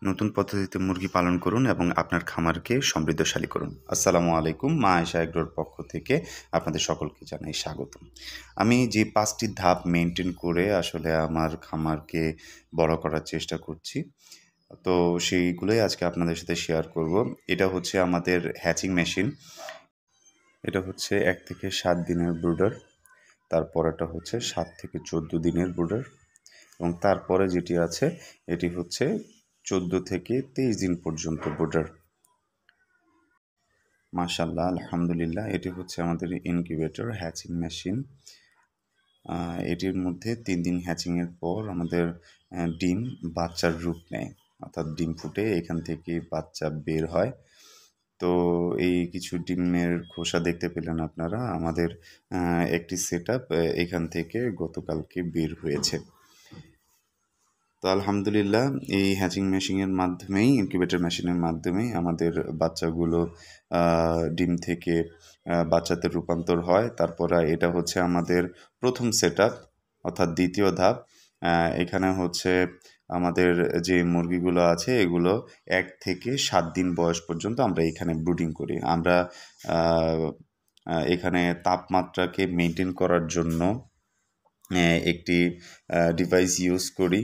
নতুন পদ্ধতিতে মুরগি পালন করুন এবং আপনার খামারকে সমৃদ্ধশালী করুন। আসসালামু আলাইকুম। মা আয়েশা এগ্রোর পক্ষ থেকে আপনাদের সকলকে জানাই স্বাগতম। আমি যে ৫টি ধাপ মেইনটেইন করে আসলে আমার খামারকে বড় করার চেষ্টা করছি, তো সেইগুলোই আজকে আপনাদের সাথে শেয়ার করব। এটা হচ্ছে আমাদের হ্যাচিং মেশিন। এটা হচ্ছে ১ থেকে ৭ দিনের ব্রুডার। তারপরেরটা হচ্ছে ৭ থেকে ১৪ দিনের ব্রুডার এবং তারপরে যেটি আছে এটি হচ্ছে ১৪ থেকে ২৩ দিন পর্যন্ত ব্রুডার। মাশাআল্লাহ, আলহামদুলিল্লাহ। এটি হচ্ছে আমাদের ইনকিউবেটর হ্যাচিং মেশিন। এটির মধ্যে ৩ দিন হ্যাচিংয়ের পর আমাদের ডিম বাচ্চার রূপ নেয়, অর্থাৎ ডিম ফুটে এখান থেকে বাচ্চা বের হয়। তো এই কিছু ডিমের খোসা দেখতে পেলেন আপনারা। আমাদের একটি সেটআপ এখান থেকে গতকালকে বের হয়েছে। তো আলহামদুলিল্লাহ, এই হ্যাচিং মেশিনের মাধ্যমেই, ইনকিউবেটর মেশিনের মাধ্যমেই আমাদের বাচ্চাগুলো ডিম থেকে বাচ্চাতে রূপান্তর হয়। তারপরে এটা হচ্ছে আমাদের প্রথম সেটআপ, অর্থাৎ দ্বিতীয় ধাপ। এখানে হচ্ছে আমাদের যে মুরগিগুলো আছে এগুলো ১ থেকে ৭ দিন বয়স পর্যন্ত আমরা এখানে ব্রুডিং করি। আমরা এখানে তাপমাত্রাকে মেইনটেইন করার জন্য একটি ডিভাইস ইউজ করি।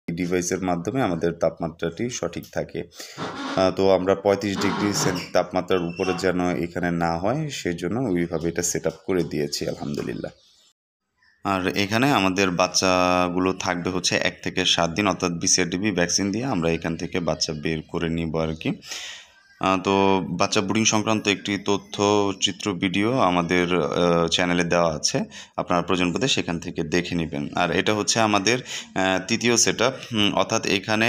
ডিভাইসের মাধ্যমে আমাদের তাপমাত্রাটি সঠিক থাকে। তো আমরা ৩৫ ডিগ্রি তাপমাত্রার উপরে যেন এখানে না হয় সেজন্য ওইভাবে এটা সেট আপ করে দিয়েছি আলহামদুলিল্লাহ। আর এখানে আমাদের বাচ্চাগুলো থাকবে হচ্ছে ১ থেকে ৭ দিন, অর্থাৎ BCRDB ভ্যাকসিন দিয়ে আমরা এখান থেকে বাচ্চা বের করে নিব আর কি। তো বাচ্চা ব্রুডিং সংক্রান্ত একটি তথ্য চিত্র ভিডিও আমাদের চ্যানেলে দেওয়া আছে, আপনারা প্রয়োজন বোধে সেখান থেকে দেখে নেবেন। আর এটা হচ্ছে আমাদের তৃতীয় সেটআপ, অর্থাৎ এখানে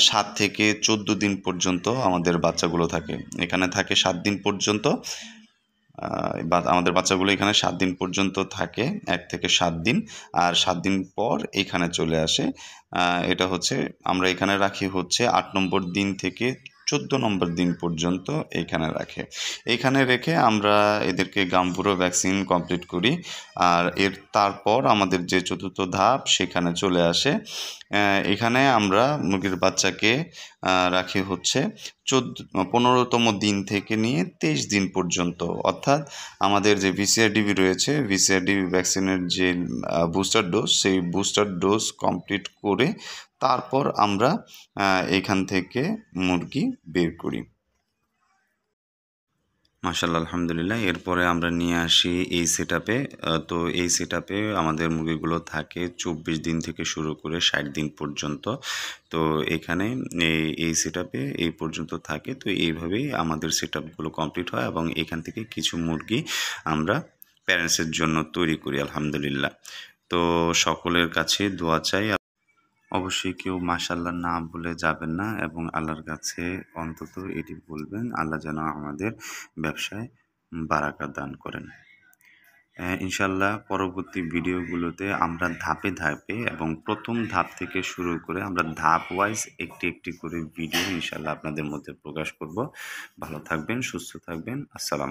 ৭ থেকে ১৪ দিন পর্যন্ত আমাদের বাচ্চাগুলো থাকে। এখানে থাকে ৭ দিন পর্যন্ত। আমাদের বাচ্চাগুলো এখানে ৭ দিন পর্যন্ত থাকে, ১ থেকে ৭ দিন। আর ৭ দিন পর এখানে চলে আসে। এটা হচ্ছে আমরা এখানে রাখি হচ্ছে ৮ নম্বর দিন থেকে ১৪ নম্বর দিন পর্যন্ত এখানে এখানে রেখে আমরা এদেরকে গাম্বুরো ভ্যাকসিন কমপ্লিট করি। আর তারপর আমাদের যে চতুর্থ ধাপ সেখানে চলে আসে। এখানে আমরা মুরগির বাচ্চাকে রাখি হচ্ছে ১৫তম দিন থেকে নিয়ে ২৩ দিন পর্যন্ত, অর্থাৎ আমাদের যে VCRDB রয়েছে, VCRDB ভ্যাকসিনের যে বুস্টার ডোজ, সেই বুস্টার ডোজ কমপ্লিট করে তারপর আমরা এখান থেকে মুরগি বের করি। মাশাআল্লাহ, আলহামদুলিল্লাহ। এরপরে আমরা নিয়ে আসি এই সেটআপে। তো এই সেটআপে আমাদের মুরগিগুলো থাকে ২৪ দিন থেকে শুরু করে ৬০ দিন পর্যন্ত। তো এখানে এই সেটআপে এই পর্যন্ত থাকে। তো এইভাবেই আমাদের সেটআপগুলো কমপ্লিট হয় এবং এখান থেকে কিছু মুরগি আমরা প্যারেন্টসের জন্য তৈরি করি আলহামদুলিল্লাহ। তো সকলের কাছে দোয়া চাই। অবশ্যই কেউ মাশাআল্লাহ না বলে যাবেন না এবং আল্লাহর কাছে অন্তত এটি বলবেন, আল্লাহ যেন আমাদের ব্যবসায় বারাকা দান করেন। ইনশাআল্লাহ পরবর্তী ভিডিওগুলোতে আমরা ধাপে ধাপে এবং প্রথম ধাপ থেকে শুরু করে আমরা ধাপ ওয়াইজ একটি একটি করে ভিডিও ইনশাআল্লাহ আপনাদের মধ্যে প্রকাশ করব। ভালো থাকবেন, সুস্থ থাকবেন। আসসালাম।